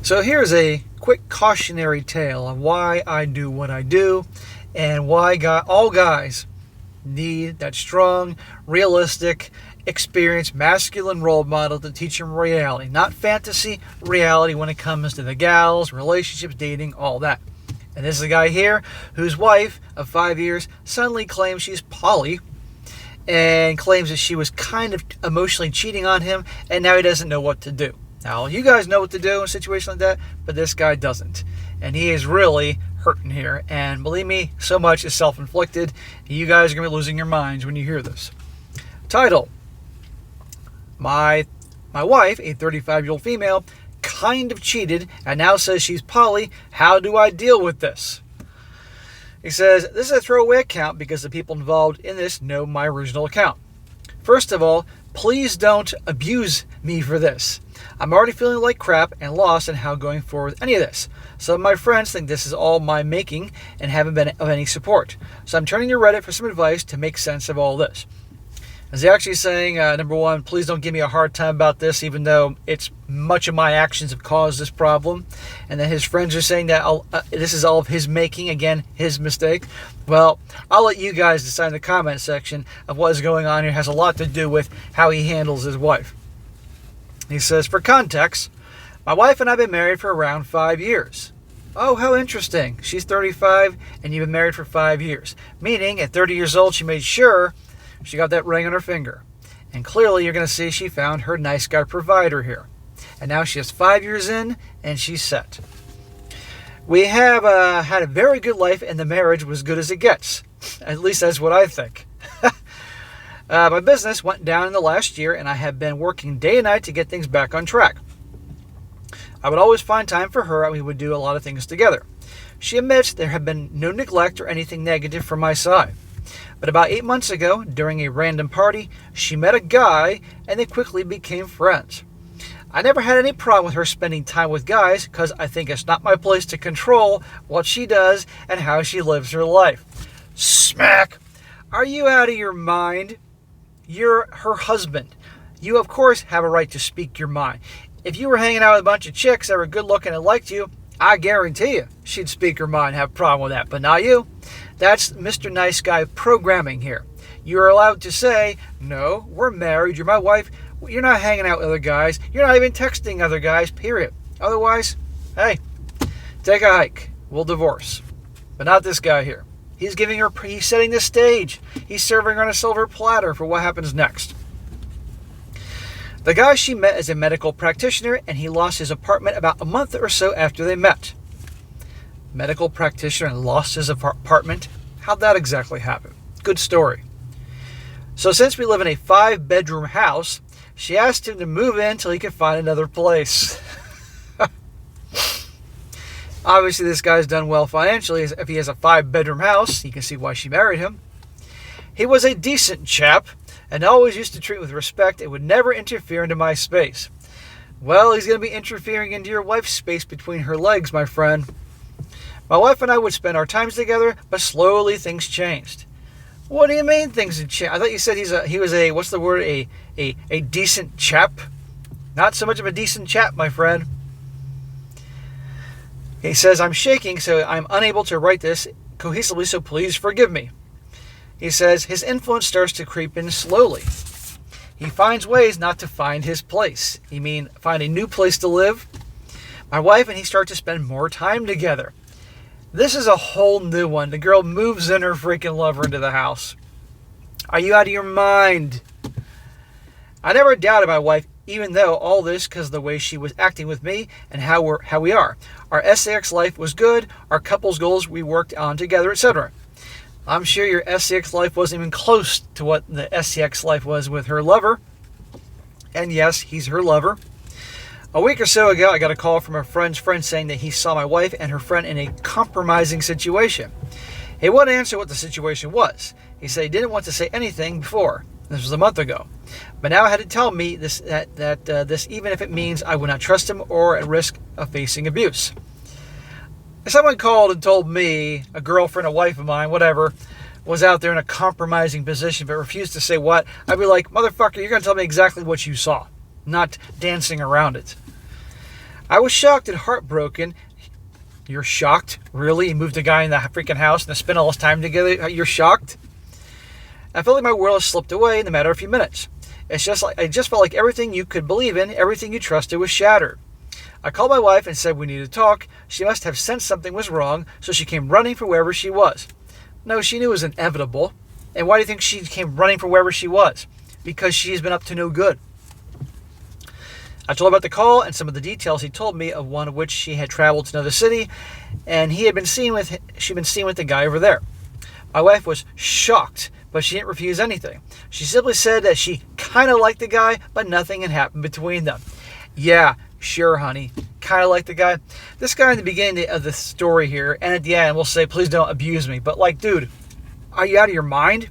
So here's a quick cautionary tale of why I do what I do and why all guys need that strong, realistic, experienced, masculine role model to teach them reality. Not fantasy, reality when it comes to the gals, relationships, dating, all that. And this is a guy here whose wife of 5 years suddenly claims she's poly and claims that she was kind of emotionally cheating on him, and now he doesn't know what to do. Now, you guys know what to do in a situation like that, but this guy doesn't. And he is really hurting here. And believe me, so much is self-inflicted. You guys are going to be losing your minds when you hear this. Title: My wife, a 35-year-old female, kind of cheated and now says she's poly. How do I deal with this? He says, this is a throwaway account because the people involved in this know my original account. First of all, please don't abuse me for this. I'm already feeling like crap and lost in how going forward with any of this. Some of my friends think this is all my making and haven't been of any support. So I'm turning to Reddit for some advice to make sense of all this. Is he actually saying, number one, please don't give me a hard time about this, even though it's much of my actions have caused this problem? And then his friends are saying that this is all of his making, again, his mistake. Well, I'll let you guys decide in the comment section of what is going on here. It has a lot to do with how he handles his wife. He says, for context, my wife and I have been married for around 5 years. Oh, how interesting. She's 35 and you've been married for 5 years. Meaning, at 30 years old, she made sure she got that ring on her finger. And clearly you're going to see she found her nice guy provider here. And now she is 5 years in and she's set. We have had a very good life and the marriage was good as it gets. At least that's what I think. My business went down in the last year and I have been working day and night to get things back on track. I would always find time for her and we would do a lot of things together. She admits there have been no neglect or anything negative from my side. But about 8 months ago, during a random party, she met a guy and they quickly became friends. I never had any problem with her spending time with guys because I think it's not my place to control what she does and how she lives her life. Smack! Are you out of your mind? You're her husband. You, of course, have a right to speak your mind. If you were hanging out with a bunch of chicks that were good looking and liked you, I guarantee you she'd speak her mind and have a problem with that. But not you. That's Mr. Nice Guy programming here. You're allowed to say, no, we're married, you're my wife, you're not hanging out with other guys, you're not even texting other guys, period. Otherwise, hey, take a hike, we'll divorce. But not this guy here. He's setting the stage. He's serving her on a silver platter for what happens next. The guy she met is a medical practitioner and he lost his apartment about a month or so after they met. Medical practitioner and lost his apartment? How'd that exactly happen? Good story. So since we live in a 5-bedroom house, she asked him to move in till he could find another place. Obviously, this guy's done well financially. If he has a 5-bedroom house, you can see why she married him. He was a decent chap and always used to treat me with respect and would never interfere into my space. Well, he's going to be interfering into your wife's space between her legs, my friend. My wife and I would spend our times together, but slowly things changed. What do you mean things had changed? I thought you said he was a what's the word? A decent chap? Not so much of a decent chap, my friend. He says, I'm shaking, so I'm unable to write this cohesively, so please forgive me. He says, his influence starts to creep in slowly. He finds ways not to find his place. You mean find a new place to live? My wife and he start to spend more time together. This is a whole new one. The girl moves in her freaking lover into the house. Are you out of your mind? I never doubted my wife, even though all this because of the way she was acting with me and how we are. Our sex life was good, our couple's goals we worked on together, etc. I'm sure your sex life wasn't even close to what the sex life was with her lover. And yes, he's her lover. A week or so ago, I got a call from a friend's friend saying that he saw my wife and her friend in a compromising situation. He wouldn't answer what the situation was. He said he didn't want to say anything before. This was a month ago. But now had to tell me this, this even if it means I would not trust him or at risk of facing abuse. If someone called and told me, a girlfriend, a wife of mine, whatever, was out there in a compromising position but refused to say what, I'd be like, motherfucker, you're going to tell me exactly what you saw, not dancing around it. I was shocked and heartbroken. You're shocked? Really? You moved a guy in the freaking house and spent all this time together? You're shocked? I felt like my world slipped away in the matter of a few minutes. It just felt like everything you could believe in, everything you trusted was shattered. I called my wife and said we needed to talk. She must have sensed something was wrong, so she came running from wherever she was. No, she knew it was inevitable. And why do you think she came running from wherever she was? Because she's been up to no good. I told her about the call and some of the details he told me, of one of which she had traveled to another city, and she'd been seen with the guy over there. My wife was shocked, but she didn't refuse anything. She simply said that she kind of liked the guy, but nothing had happened between them. Yeah, sure, honey. Kind of like the guy. This guy in the beginning of the story here, and at the end, will say, please don't abuse me. But like, dude, are you out of your mind?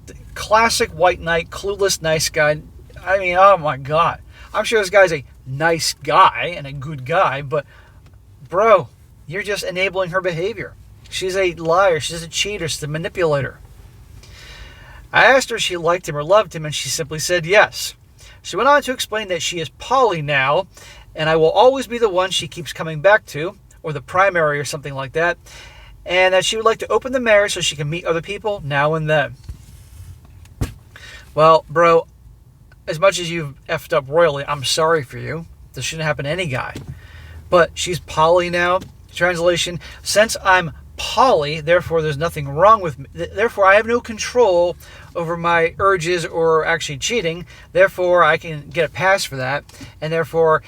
The classic white knight, clueless, nice guy. I mean, oh my God. I'm sure this guy's a nice guy and a good guy, but bro, you're just enabling her behavior. She's a liar. She's a cheater. She's a manipulator. I asked her if she liked him or loved him, and she simply said yes. She went on to explain that she is poly now, and I will always be the one she keeps coming back to, or the primary or something like that, and that she would like to open the marriage so she can meet other people now and then. Well, bro, as much as you've effed up royally, I'm sorry for you. This shouldn't happen to any guy. But she's poly now. Translation, since I'm poly, therefore there's nothing wrong with me. Therefore, I have no control over my urges or actually cheating. Therefore, I can get a pass for that. And therefore,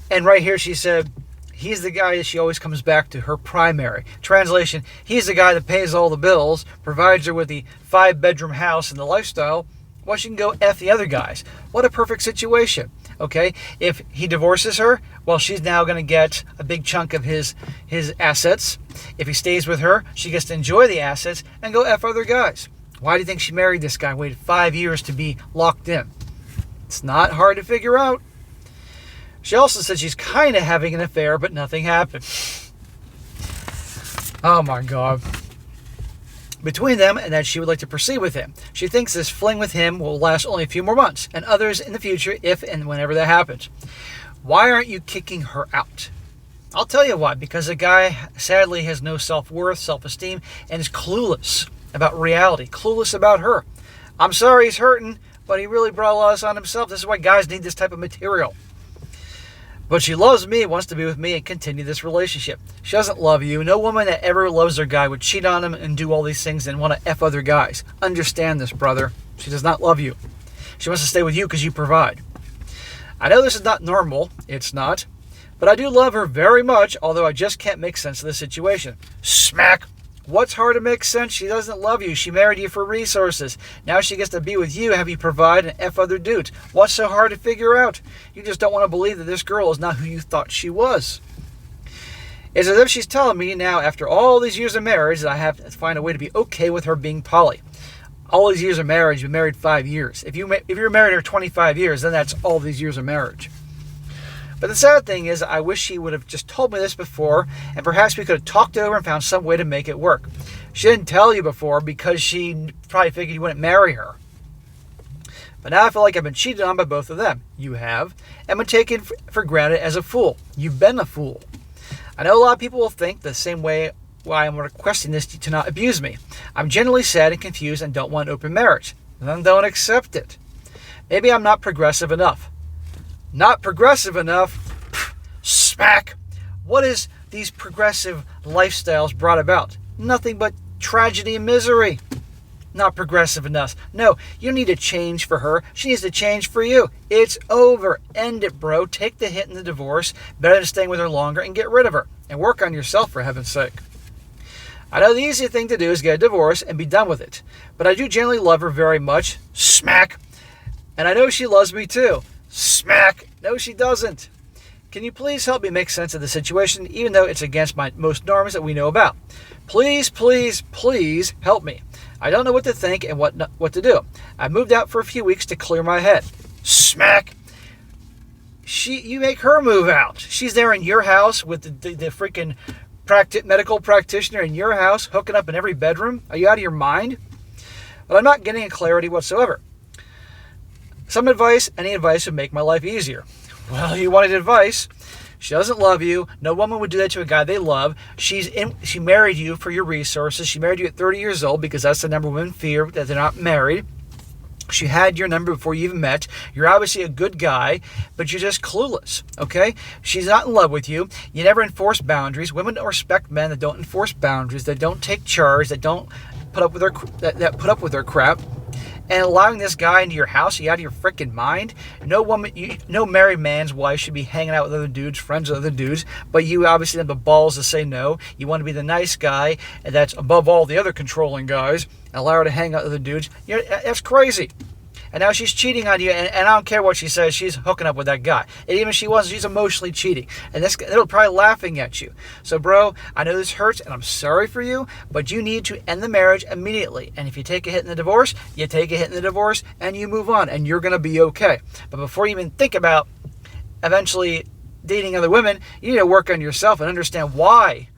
and right here she said, he's the guy that she always comes back to, her primary. Translation, he's the guy that pays all the bills, provides her with the 5-bedroom house and the lifestyle. Well, she can go F the other guys. What a perfect situation. Okay, if he divorces her, well, she's now going to get a big chunk of his assets. If he stays with her, she gets to enjoy the assets and go F other guys. Why do you think she married this guy, waited 5 years to be locked in? It's not hard to figure out. She also said she's kind of having an affair, but nothing happened. Oh my God. Between them, and that she would like to proceed with him. She thinks this fling with him will last only a few more months, and others in the future if and whenever that happens. Why aren't you kicking her out? I'll tell you why. Because the guy sadly has no self-worth, self-esteem, and is clueless about reality, clueless about her. I'm sorry he's hurting, but he really brought a lot on himself. This is why guys need this type of material. But she loves me, wants to be with me, and continue this relationship. She doesn't love you. No woman that ever loves their guy would cheat on him and do all these things and want to F other guys. Understand this, brother. She does not love you. She wants to stay with you because you provide. I know this is not normal. It's not. But I do love her very much, although I just can't make sense of the situation. Smack. What's hard to make sense? She doesn't love you. She married you for resources. Now she gets to be with you, have you provide, and F other dudes. What's so hard to figure out? You just don't want to believe that this girl is not who you thought she was. It's as if she's telling me now, after all these years of marriage, that I have to find a way to be okay with her being poly. All these years of marriage, you've been married 5 years. If you're married her 25 years, then that's all these years of marriage. But the sad thing is, I wish she would have just told me this before, and perhaps we could have talked over and found some way to make it work. She didn't tell you before because she probably figured you wouldn't marry her. But now I feel like I've been cheated on by both of them. You have, and been taken for granted as a fool. You've been a fool. I know a lot of people will think the same way why I'm requesting this to not abuse me. I'm genuinely sad and confused and don't want open marriage. Then don't accept it. Maybe I'm not progressive enough. Not progressive enough? Smack! What is these progressive lifestyles brought about? Nothing but tragedy and misery. Not progressive enough. No, you need to change for her. She needs to change for you. It's over. End it, bro. Take the hit in the divorce. Better than staying with her longer, and get rid of her. And work on yourself, for heaven's sake. I know the easiest thing to do is get a divorce and be done with it. But I do genuinely love her very much. Smack! And I know she loves me too. Smack! No, she doesn't. Can you please help me make sense of the situation, even though it's against my most norms that we know about? Please, please, please help me. I don't know what to think and what to do. I moved out for a few weeks to clear my head. Smack! You make her move out. She's there in your house with the freaking medical practitioner in your house, hooking up in every bedroom. Are you out of your mind? But I'm not getting a clarity whatsoever. Some advice, any advice would make my life easier. Well, you wanted advice. She doesn't love you. No woman would do that to a guy they love. She married you for your resources. She married you at 30 years old because that's the number one fear, that they're not married. She had your number before you even met. You're obviously a good guy, but you're just clueless, okay? She's not in love with you. You never enforce boundaries. Women don't respect men that don't enforce boundaries, that don't take charge, that don't put up with that put up with their crap. And allowing this guy into your house, you out of your freaking mind? No woman, no married man's wife should be hanging out with other dudes, friends with other dudes, but you obviously have the balls to say no. You want to be the nice guy, and that's above all the other controlling guys, and allow her to hang out with other dudes. That's crazy. And now she's cheating on you, and I don't care what she says, she's hooking up with that guy. And even if she wasn't, she's emotionally cheating. And it'll probably laughing at you. So, bro, I know this hurts, and I'm sorry for you, but you need to end the marriage immediately. And if you take a hit in the divorce, you take a hit in the divorce, and you move on, and you're going to be okay. But before you even think about eventually dating other women, you need to work on yourself and understand why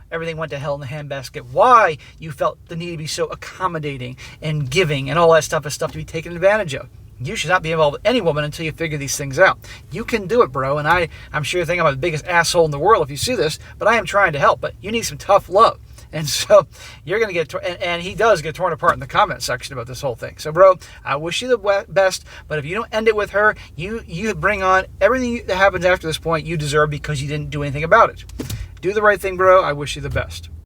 everything went to hell in the handbasket, why you felt the need to be so accommodating and giving and all that stuff is stuff to be taken advantage of. You should not be involved with any woman until you figure these things out. You can do it, bro, and I'm sure you think I'm the biggest asshole in the world if you see this, but I am trying to help. But you need some tough love. And so you're going to get, and he does get torn apart in the comment section about this whole thing. So, bro, I wish you the best, but if you don't end it with her, you bring on everything that happens after this point you deserve because you didn't do anything about it. Do the right thing, bro. I wish you the best.